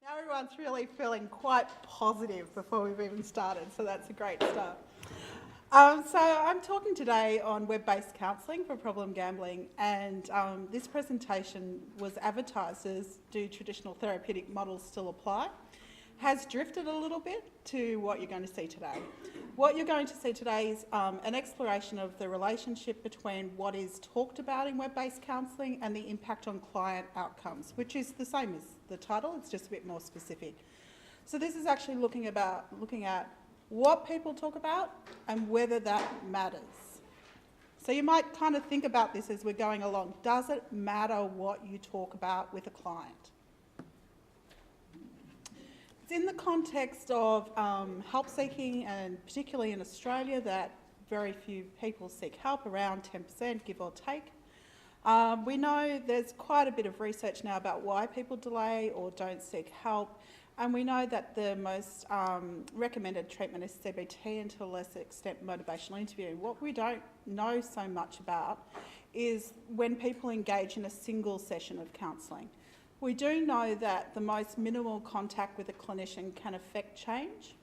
Now everyone's really feeling quite positive before we've even started, so that's a great start. So I'm talking today on web-based counselling for problem gambling, and this presentation was advertised as do traditional therapeutic models still apply? Has drifted a little bit to what you're going to see today. What you're going to see today is an exploration of the relationship between what is talked about in web-based counselling and the impact on client outcomes, which is the same as the title, it's just a bit more specific. So this is actually looking at what people talk about and whether that matters. So you might kind of think about this as we're going along. Does it matter what you talk about with a client? It's in the context of help seeking, and particularly in Australia, that very few people seek help, around 10%, give or take. We know there's quite a bit of research now about why people delay or don't seek help, and we know that the most recommended treatment is CBT, and to a lesser extent motivational interviewing. What we don't know so much about is when people engage in a single session of counselling. We do know that the most minimal contact with a clinician can affect change,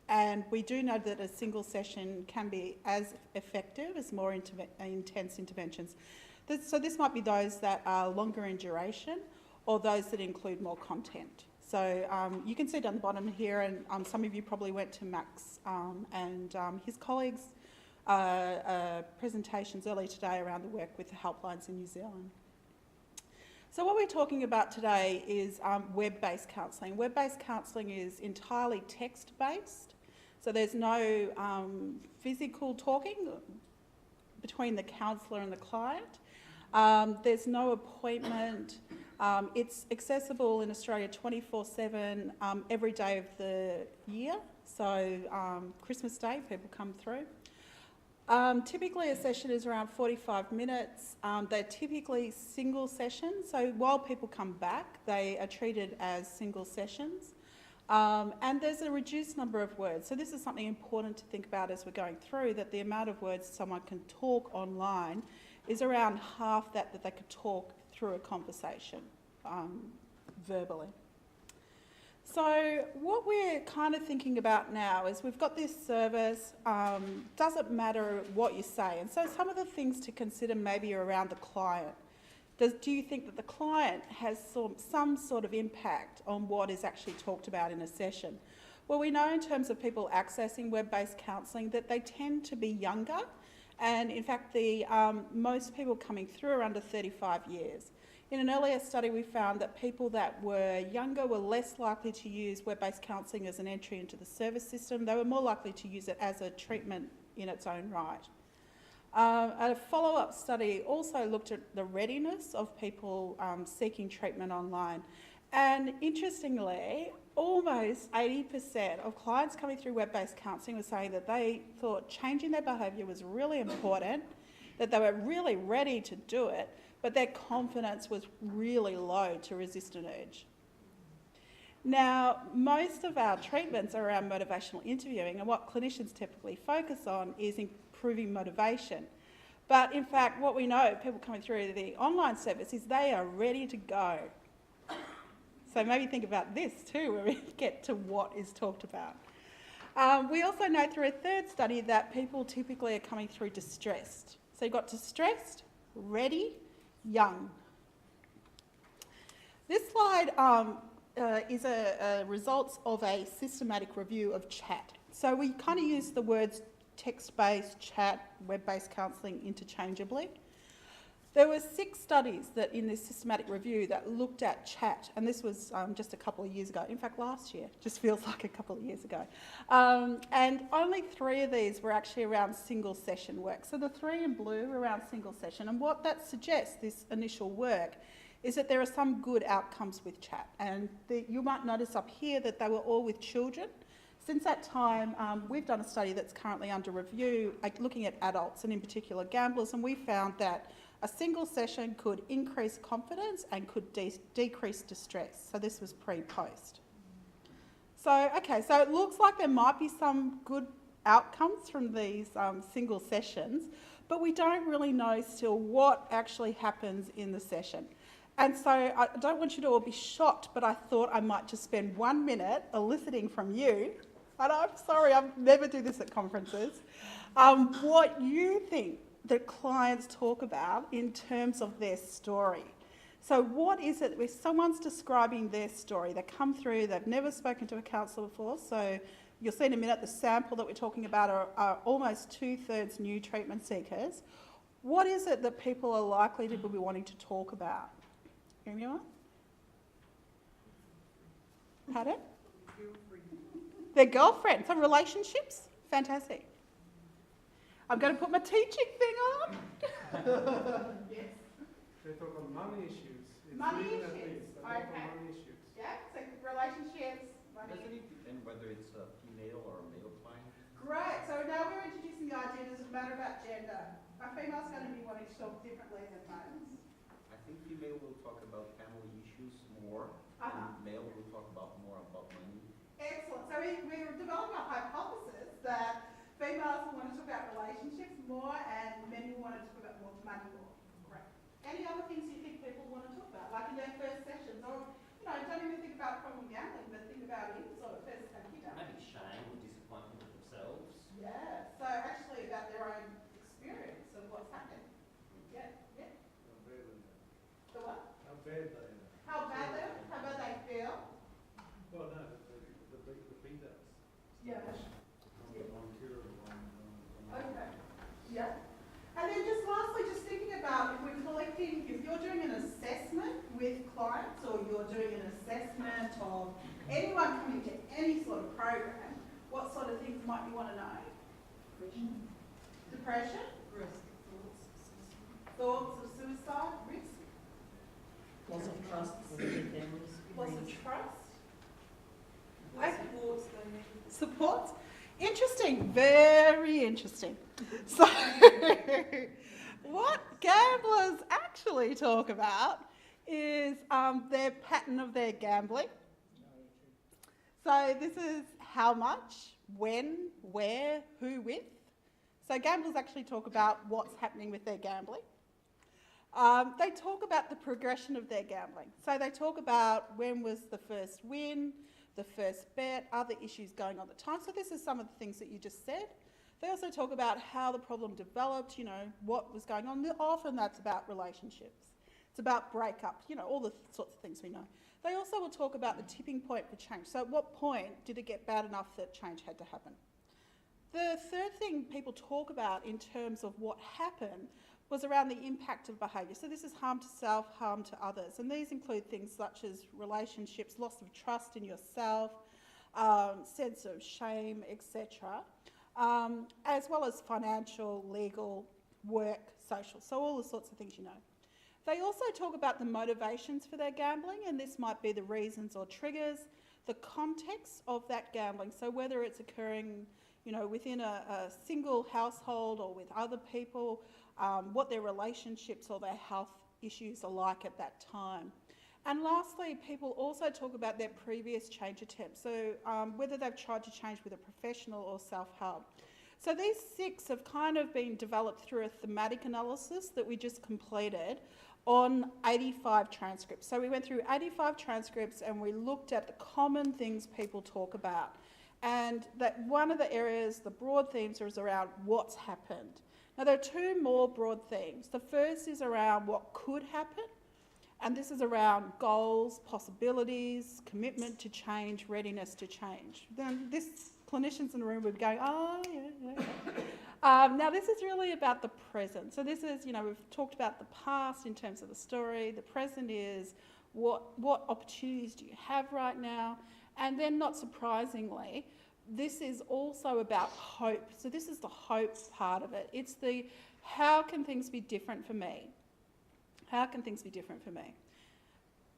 and we do know that a single session can be as effective as more intense interventions. So this might be those that are longer in duration or those that include more content. So you can see down the bottom here, and some of you probably went to Max and his colleagues' presentations earlier today around the work with the helplines in New Zealand. So what we're talking about today is web-based counselling. Web-based counselling is entirely text-based, so there's no physical talking between the counsellor and the client. There's no appointment. It's accessible in Australia 24/7 every day of the year. So Christmas Day, people come through. Typically a session is around 45 minutes. They're typically single sessions, so while people come back, they are treated as single sessions. And there's a reduced number of words. So this is something important to think about as we're going through, that the amount of words someone can talk online is around half that they could talk through a conversation verbally. So what we're kind of thinking about now is we've got this service, doesn't matter what you say. And so some of the things to consider maybe are around the client. Do you think that the client has some sort of impact on what is actually talked about in a session? Well, we know in terms of people accessing web-based counselling that they tend to be younger, and in fact most people coming through are under 35 years. In an earlier study, we found that people that were younger were less likely to use web-based counselling as an entry into the service system. They were more likely to use it as a treatment in its own right. A follow-up study also looked at the readiness of people seeking treatment online. And interestingly, almost 80% of clients coming through web-based counselling were saying that they thought changing their behaviour was really important, that they were really ready to do it, but their confidence was really low to resist an urge. Now, most of our treatments are around motivational interviewing, and what clinicians typically focus on is improving motivation. But in fact, what we know, people coming through the online service, is they are ready to go. So maybe think about this too, when we get to what is talked about. We also know through a third study that people typically are coming through distressed. So you've got distressed, ready, young. This slide is a results of a systematic review of chat. So we kind of use the words text-based, chat, web-based counselling interchangeably. There were 6 studies that in this systematic review that looked at chat, and this was just a couple of years ago. In fact, last year, just feels like a couple of years ago. And only 3 of these were actually around single session work. So the 3 in blue were around single session, and what that suggests, this initial work, is that there are some good outcomes with chat. And you might notice up here that they were all with children. Since that time, we've done a study that's currently under review, looking at adults and in particular gamblers, and we found that a single session could increase confidence and could decrease distress. So this was pre-post. So, okay, so it looks like there might be some good outcomes from these single sessions, but we don't really know still what actually happens in the session. And so I don't want you to all be shocked, but I thought I might just spend 1 minute eliciting from you, and I'm sorry, I never do this at conferences, what you think that clients talk about in terms of their story. So what is it, if someone's describing their story, they come through, they've never spoken to a counsellor before, so you'll see in a minute the sample that we're talking about are almost 2/3 new treatment seekers. What is it that people are likely to be wanting to talk about? Anyone? Pardon? Their girlfriend. Some relationships? Fantastic. I'm going to put my teaching thing on. Yes. They talk about money issues. Money issues. Okay. Money issues. Yeah, so relationships, money. Doesn't it depend whether it's a female or a male client? Great. So now we're introducing the idea, does it matter about gender? Are females going to be wanting to talk differently than males? I think female will talk about family issues more, and male will talk about more about money. Excellent. So we're developing a hypothesis that females will want to talk about relationships more and men will want to talk about more money more. Great. Any other things you think people want to talk about, like in their first sessions, or don't even think about problem gambling, but think about it sort of first computer. Maybe shame or disappointment with themselves. Yeah. So actually about their own experience of what's happened. Yeah. Yeah. How bad they are. The what? How bad they are. How bad they are? How bad they feel? Well, no, the females. Yeah. Okay. Yeah. And then just lastly, just thinking about if we're collecting, if you're doing an assessment with clients or you're doing an assessment of anyone coming to any sort of program, what sort of things might you want to know? Depression? Risk. Thoughts of suicide? Risk? Loss of trust within their families. Loss of trust? What supports they need. Supports? Interesting, very interesting. So, what gamblers actually talk about is their pattern of their gambling. So this is how much, when, where, who with. So gamblers actually talk about what's happening with their gambling. They talk about the progression of their gambling. So they talk about when was the first win, the first bet, other issues going on at the time. So this is some of the things that you just said. They also talk about how the problem developed, what was going on. Often that's about relationships. It's about breakup, all the sorts of things we know. They also will talk about the tipping point for change. So at what point did it get bad enough that change had to happen? The third thing people talk about in terms of what happened was around the impact of behaviour. So this is harm to self, harm to others. And these include things such as relationships, loss of trust in yourself, sense of shame, etc. As well as financial, legal, work, social. So all the sorts of things you know. They also talk about the motivations for their gambling, and this might be the reasons or triggers, the context of that gambling. So whether it's occurring within a single household or with other people, what their relationships or their health issues are like at that time. And lastly, people also talk about their previous change attempts, so whether they've tried to change with a professional or self-help. So these 6 have kind of been developed through a thematic analysis that we just completed on 85 transcripts. So we went through 85 transcripts and we looked at the common things people talk about. And that one of the areas, the broad themes, is around what's happened. Now there are 2 more broad themes. The first is around what could happen, and this is around goals, possibilities, commitment to change, readiness to change. Then this clinicians in the room would be going, oh, yeah. Now this is really about the present. So this is, we've talked about the past in terms of the story. The present is what opportunities do you have right now? And then, not surprisingly, this is also about hope. So this is the hope part of it. It's the how can things be different for me? How can things be different for me?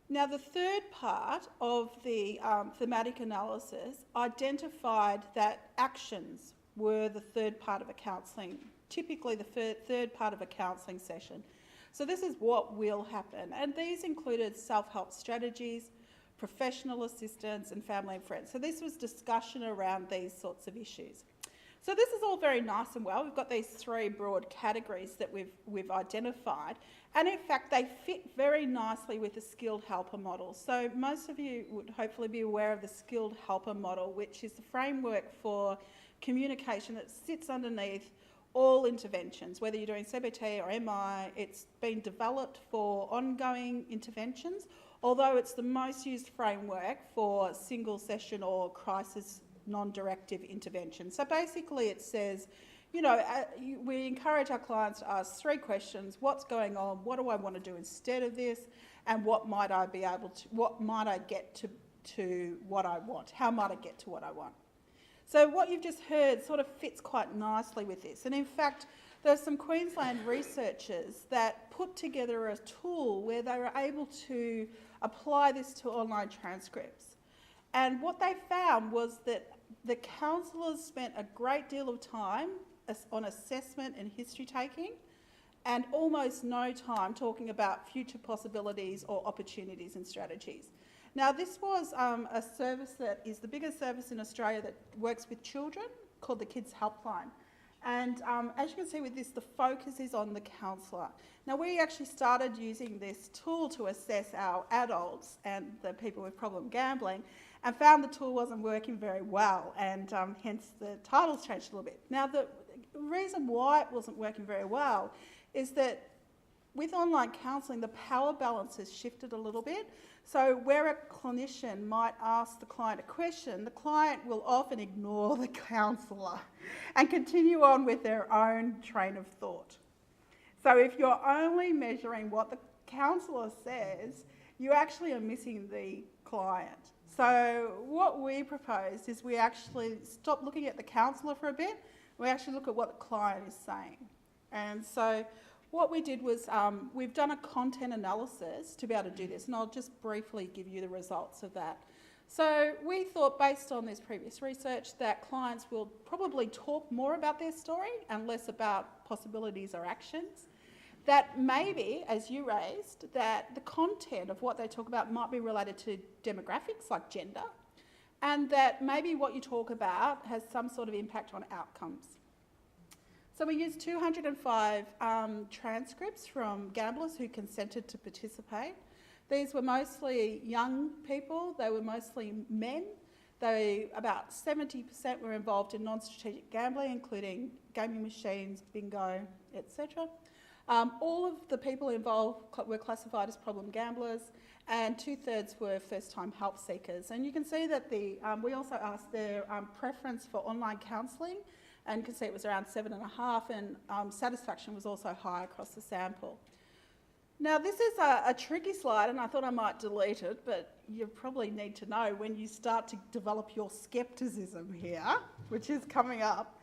Now, the third part of the thematic analysis identified that actions were the third part of a counselling, typically the third part of a counselling session. So this is what will happen. And these included self-help strategies, professional assistance and family and friends. So this was discussion around these sorts of issues. So this is all very nice and well. We've got these three broad categories that we've identified, and in fact they fit very nicely with the skilled helper model. So most of you would hopefully be aware of the skilled helper model, which is the framework for communication that sits underneath all interventions, whether you're doing CBT or MI. It's been developed for ongoing interventions, although it's the most used framework for single session or crisis non-directive intervention. So basically it says, you know, we encourage our clients to ask three questions: what's going on, what do I want to do instead of this, and what might I get to what I want, how might I get to what I want. So what you've just heard sort of fits quite nicely with this. And in fact, there's some Queensland researchers that put together a tool where they were able to apply this to online transcripts. And what they found was that the counsellors spent a great deal of time on assessment and history taking, and almost no time talking about future possibilities or opportunities and strategies. Now, this was a service that is the biggest service in Australia that works with children, called the Kids Helpline. And as you can see with this, the focus is on the counsellor. Now, we actually started using this tool to assess our adults and the people with problem gambling, and found the tool wasn't working very well, and hence the title's changed a little bit. Now, the reason why it wasn't working very well is that with online counselling, the power balance has shifted a little bit. So where a clinician might ask the client a question, the client will often ignore the counsellor and continue on with their own train of thought. So if you're only measuring what the counsellor says, you actually are missing the client. So what we proposed is we actually stop looking at the counsellor for a bit. We actually look at what the client is saying. And so what we did was we've done a content analysis to be able to do this, and I'll just briefly give you the results of that. So we thought, based on this previous research, that clients will probably talk more about their story and less about possibilities or actions. That maybe, as you raised, that the content of what they talk about might be related to demographics like gender, and that maybe what you talk about has some sort of impact on outcomes. So we used 205 transcripts from gamblers who consented to participate. These were mostly young people, they were mostly men. About 70% were involved in non-strategic gambling, including gaming machines, bingo, etc. All of the people involved were classified as problem gamblers, and 2/3 were first-time help seekers. And you can see that we also asked their preference for online counselling, and you can see it was around 7.5, and satisfaction was also high across the sample. Now, this is a tricky slide, and I thought I might delete it, but you probably need to know when you start to develop your scepticism here, which is coming up.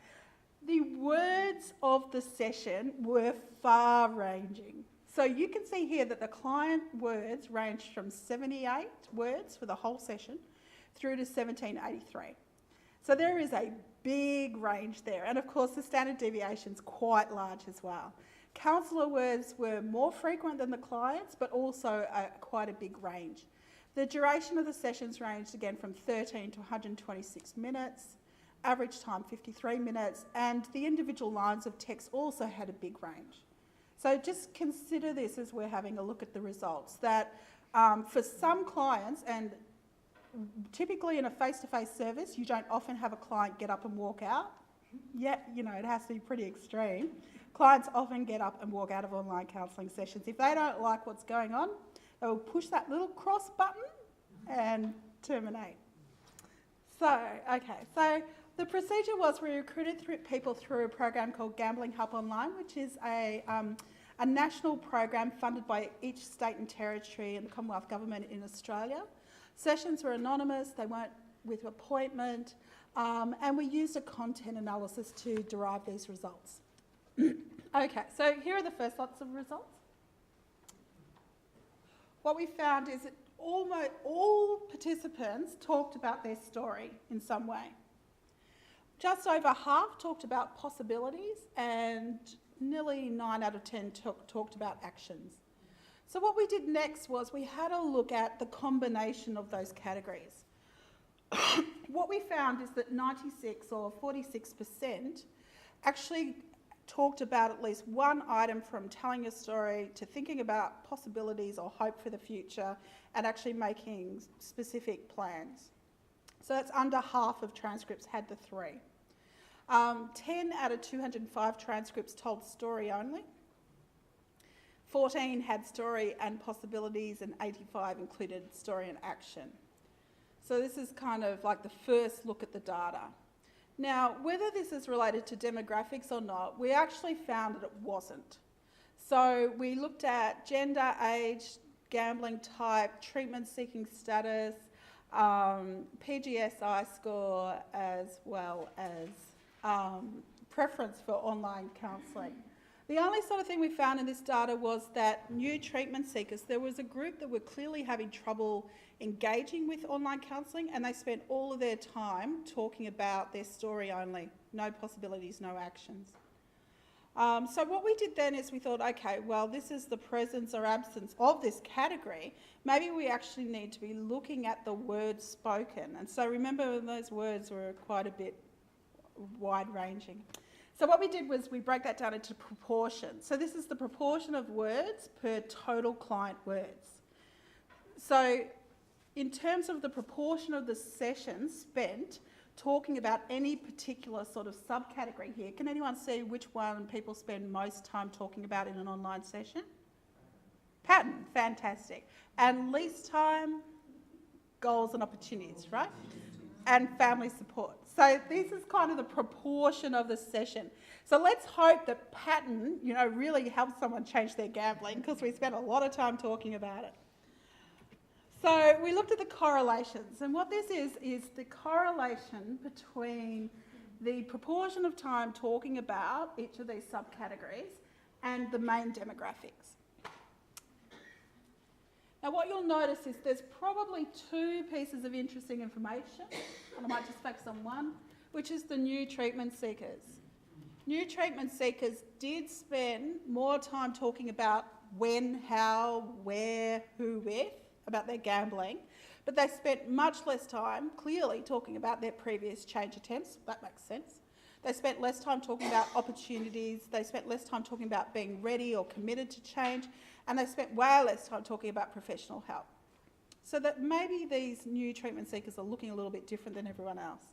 The words of the session were far-ranging. So you can see here that the client words ranged from 78 words for the whole session through to 1783. So there is a big range there, and of course the standard deviation's quite large as well. Counsellor words were more frequent than the clients, but also quite a big range. The duration of the sessions ranged again from 13 to 126 minutes, average time 53 minutes, and the individual lines of text also had a big range. So just consider this as we're having a look at the results, that for some clients, and typically in a face-to-face service, you don't often have a client get up and walk out. Yet, you know, it has to be pretty extreme. Clients often get up and walk out of online counselling sessions. If they don't like what's going on, they will push that little cross button and terminate. So the procedure was we recruited people through a program called Gambling Help Online, which is a national program funded by each state and territory and the Commonwealth Government in Australia. Sessions were anonymous, they weren't with appointment, and we used a content analysis to derive these results. Okay, so here are the first lots of results. What we found is that almost all participants talked about their story in some way. Just over half talked about possibilities, and nearly 9 out of 10 talked about actions. So what we did next was we had a look at the combination of those categories. what we found is that 96 or 46% actually talked about at least one item from telling a story to thinking about possibilities or hope for the future and actually making specific plans. So that's under half of transcripts had the three. 10 out of 205 transcripts told story only. 14 had story and possibilities, and 85 included story and action. So this is kind of like the first look at the data. Now, whether this is related to demographics or not, we actually found that it wasn't. So we looked at gender, age, gambling type, treatment-seeking status, PGSI score, as well as preference for online counselling. The only sort of thing we found in this data was that new treatment seekers, there was a group that were clearly having trouble engaging with online counselling, and they spent all of their time talking about their story only, no possibilities, no actions. So what we did then is we thought, okay, well, this is the presence or absence of this category. Maybe we actually need to be looking at the words spoken. And so remember, those words were quite a bit wide-ranging. So what we did was we break that down into proportion. So this is the proportion of words per total client words. So in terms of the proportion of the session spent talking about any particular sort of subcategory here, can anyone see which one people spend most time talking about in an online session? Pattern, fantastic. And least time, goals and opportunities, right? And family support. So this is kind of the proportion of the session. So let's hope that pattern, really helps someone change their gambling, because we spent a lot of time talking about it. So we looked at the correlations, and what this is the correlation between the proportion of time talking about each of these subcategories and the main demographics. Now what you'll notice is there's probably two pieces of interesting information, and I might just focus on one, which is the new treatment seekers. New treatment seekers did spend more time talking about when, how, where, who, with, about their gambling, but they spent much less time clearly talking about their previous change attempts. That makes sense. They spent less time talking about opportunities, they spent less time talking about being ready or committed to change, and they spent way less time talking about professional help. So that maybe these new treatment seekers are looking a little bit different than everyone else.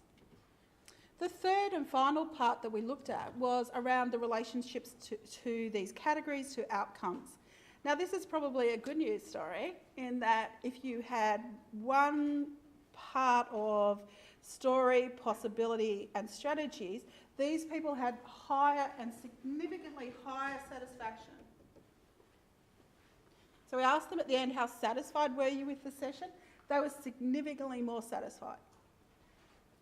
The third and final part that we looked at was around the relationships to these categories, to outcomes. Now this is probably a good news story in that if you had one part of story, possibility and strategies, these people had higher and significantly higher satisfaction. So we asked them at the end, how satisfied were you with the session? They were significantly more satisfied.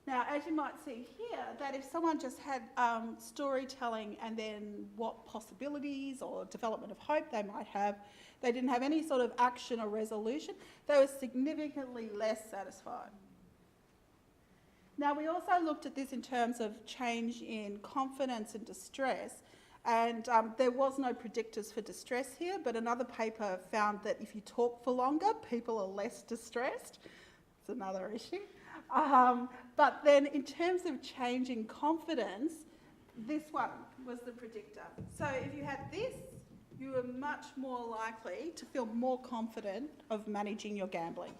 Now, as you might see here, that if someone just had storytelling and then what possibilities or development of hope they might have, they didn't have any sort of action or resolution, they were significantly less satisfied. Now, we also looked at this in terms of change in confidence and distress, and there was no predictors for distress here, but another paper found that if you talk for longer, people are less distressed. It's another issue. But then in terms of change in confidence, this one was the predictor. So if you had this, you were much more likely to feel more confident of managing your gambling.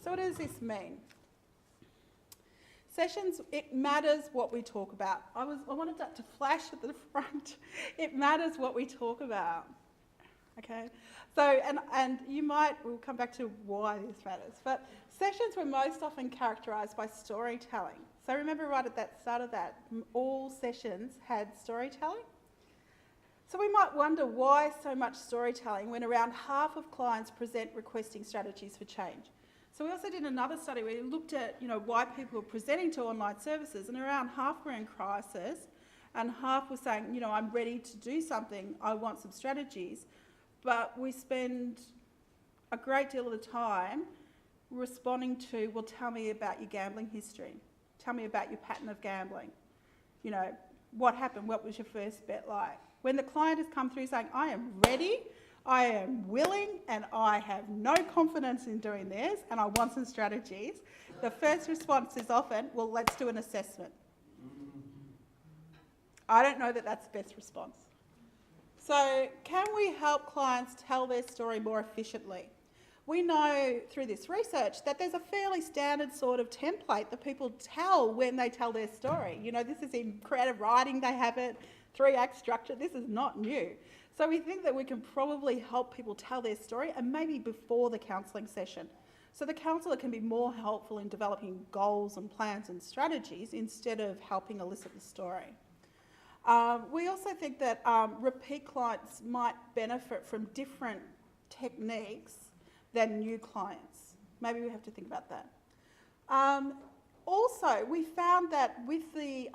So what does this mean? Sessions, it matters what we talk about. I wanted that to flash at the front. It matters what we talk about. Okay, so, and you might, we'll come back to why this matters, but sessions were most often characterised by storytelling. So remember right at that start of that, all sessions had storytelling. So we might wonder why so much storytelling when around half of clients present requesting strategies for change. So we also did another study where we looked at, why people were presenting to online services, and around half were in crisis and half were saying, I'm ready to do something, I want some strategies. But we spend a great deal of the time responding to, well, tell me about your gambling history. Tell me about your pattern of gambling. What happened? What was your first bet like? When the client has come through saying, I am ready, I am willing and I have no confidence in doing this and I want some strategies, the first response is often, well, let's do an assessment. I don't know that that's the best response. So can we help clients tell their story more efficiently? We know through this research that there's a fairly standard sort of template that people tell when they tell their story. You know, this is in creative writing, they have it, 3-act structure, this is not new. So we think that we can probably help people tell their story and maybe before the counselling session. So the counsellor can be more helpful in developing goals and plans and strategies instead of helping elicit the story. We also think that repeat clients might benefit from different techniques than new clients. Maybe we have to think about that. Also, we found that with the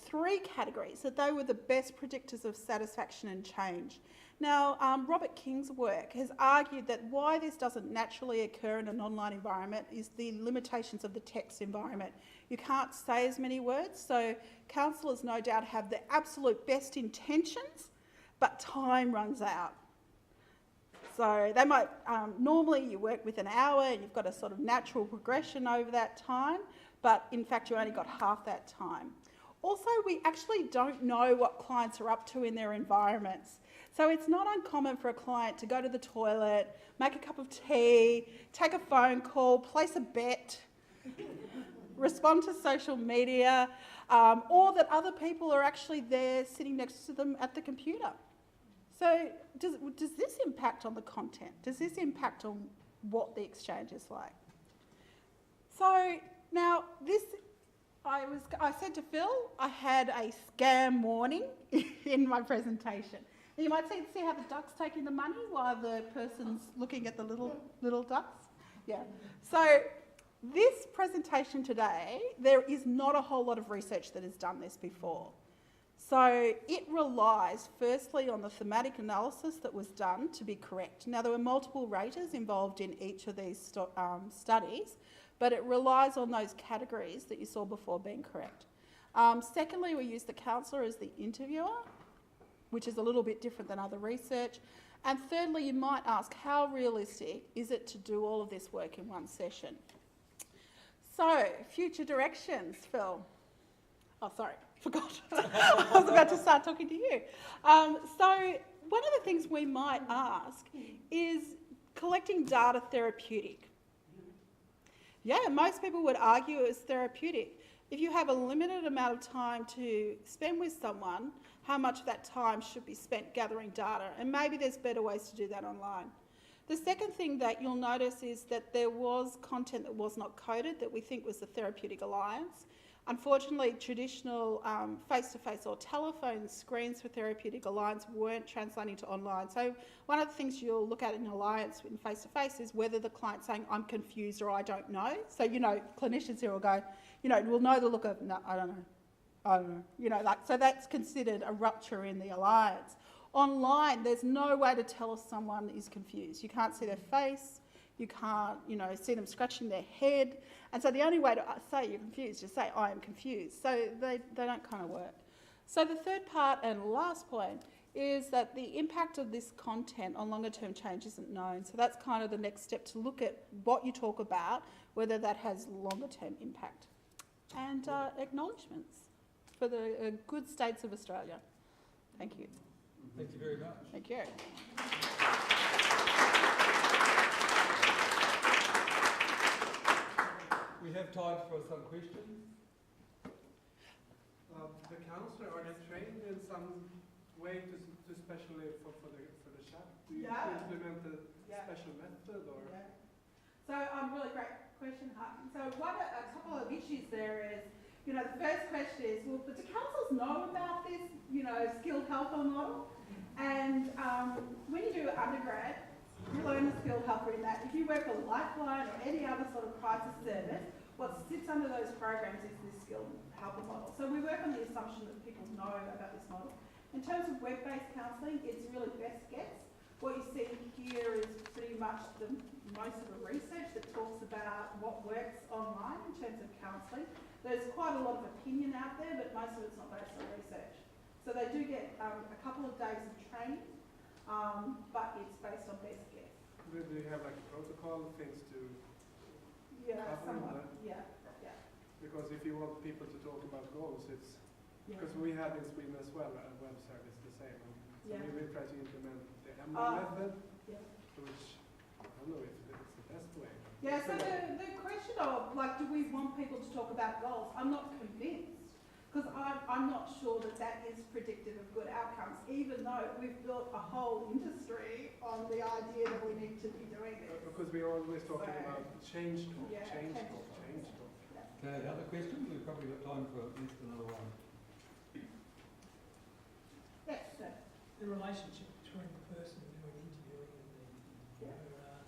3 categories, that they were the best predictors of satisfaction and change. Now, Robert King's work has argued that why this doesn't naturally occur in an online environment is the limitations of the text environment. You can't say as many words, so counsellors no doubt have the absolute best intentions, but time runs out. So they might, normally you work with an hour and you've got a sort of natural progression over that time, but in fact you only got half that time. Also, we actually don't know what clients are up to in their environments. So it's not uncommon for a client to go to the toilet, make a cup of tea, take a phone call, place a bet, respond to social media, or that other people are actually there sitting next to them at the computer. So does this impact on the content? Does this impact on what the exchange is like? So now this, I said to Phil, I had a scam warning in my presentation. And you might see how the duck's taking the money while the person's looking at the little ducks. Yeah. So this presentation today, there is not a whole lot of research that has done this before. So it relies firstly on the thematic analysis that was done to be correct. Now there were multiple raters involved in each of these studies, but it relies on those categories that you saw before being correct. Secondly, we use the counsellor as the interviewer, which is a little bit different than other research. And thirdly, you might ask, how realistic is it to do all of this work in one session? So, future directions, Phil. Oh, sorry, forgot. I was about to start talking to you. So, one of the things we might ask is collecting data therapeutic. Yeah, most people would argue it's therapeutic. If you have a limited amount of time to spend with someone, how much of that time should be spent gathering data? And maybe there's better ways to do that online. The second thing that you'll notice is that there was content that was not coded that we think was the Therapeutic Alliance. Unfortunately, traditional face-to-face or telephone screens for Therapeutic Alliance weren't translating to online. So one of the things you'll look at in Alliance in face-to-face is whether the client's saying, I'm confused or I don't know. So, you know, clinicians here will go, you know, will know the look of, no, I don't know. You know, like, so that's considered a rupture in the Alliance. Online, there's no way to tell if someone is confused. You can't see their face. You can't, you know, see them scratching their head. And so the only way to say you're confused is say, I am confused. So they don't kind of work. So the third part and last point is that the impact of this content on longer term change isn't known. So that's kind of the next step, to look at what you talk about, whether that has longer term impact. And acknowledgements for the good states of Australia. Thank you. Thank you very much. Thank you. We have time for some questions. The counsellor, are they trained in some way to especially for the chat? Do you implement a special method or? Yeah. So really great question, Hutton. So a couple of issues there is, you know, the first question is, well, but do counsellors know about this, you know, skilled helper model? And when you do undergrad, you learn the skilled helper in that. If you work for Lifeline or any other sort of crisis service, what sits under those programs is this skilled helper model. So we work on the assumption that people know about this model. In terms of web-based counselling, it's really best guess. What you see here is pretty much most of the research that talks about what works online in terms of counselling. There's quite a lot of opinion out there, but most of it's not based on research. So they do get a couple of days of training. but it's based on best guess. Do you have like a protocol, things to, Yeah, Cover somewhat, that. yeah, because if you want people to talk about goals, it's, yeah. because we have in Sweden as well a web service the same. And so Yeah. we will try to implement the MB method, Yeah. which I don't know if it's the best way. Yeah, so the question of, like, do we want people to talk about goals? I'm not convinced, because I'm not sure that that is predictive of good outcomes, even though we've built a whole industry on the idea that we need to be doing this. Because we're always talking So, about change talk, yeah, change change talk, talk. change talk. Okay, other questions? We've probably got time for at least another one. Yes, sir. The relationship between the person doing interviewing and the interviewer,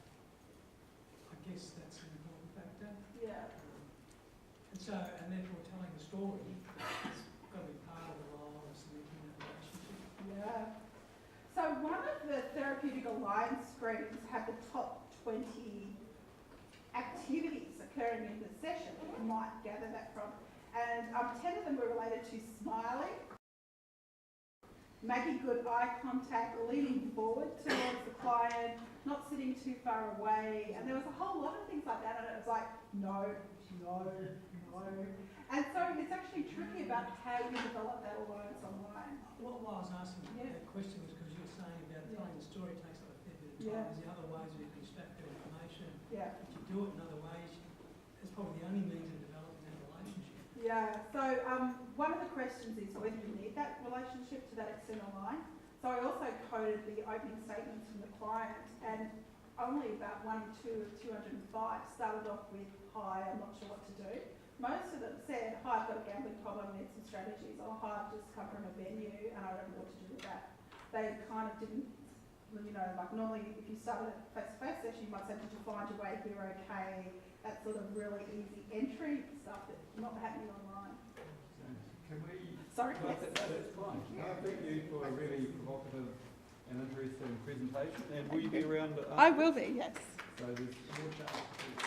I guess that's an important factor. Yeah. And so, and therefore telling the story has got to be part of the role of cementing that relationship. Yeah. So one of the therapeutic alliance screens had the top 20 activities occurring in the session that you might gather that from. And 10 of them were related to smiling, making good eye contact, leaning forward towards the client, not sitting too far away. And there was a whole lot of things like that. And it was like, no, no, no. And so it's actually tricky about how you develop that alliance online. Why I was asking Yeah. that question was because you were saying about telling the story takes up a fair bit of time. Yeah. There's the other ways we can extract that information. Yeah. If you do it in other ways, it's probably the only means of developing that relationship. Yeah, so one of the questions is whether you need that relationship to that extent online. So I also coded the opening statements from the client, and only about 1 in 2 of 205 started off with, "Hi, I'm not sure what to do." Most of them said, "Hi, I've got a gambling problem, I need some strategies," or "Hi, I've just come from a venue and I don't know what to do with that." They kind of didn't, you know, like normally if you started a face-to-face session, you might say, "Did you find your way here okay?" That sort of really easy entry stuff that's not happening online. Can we? Sorry, No, yes. that's fine. Can I thank you for a really provocative and interesting presentation, and will you be around? I will be, yes. So there's more chance to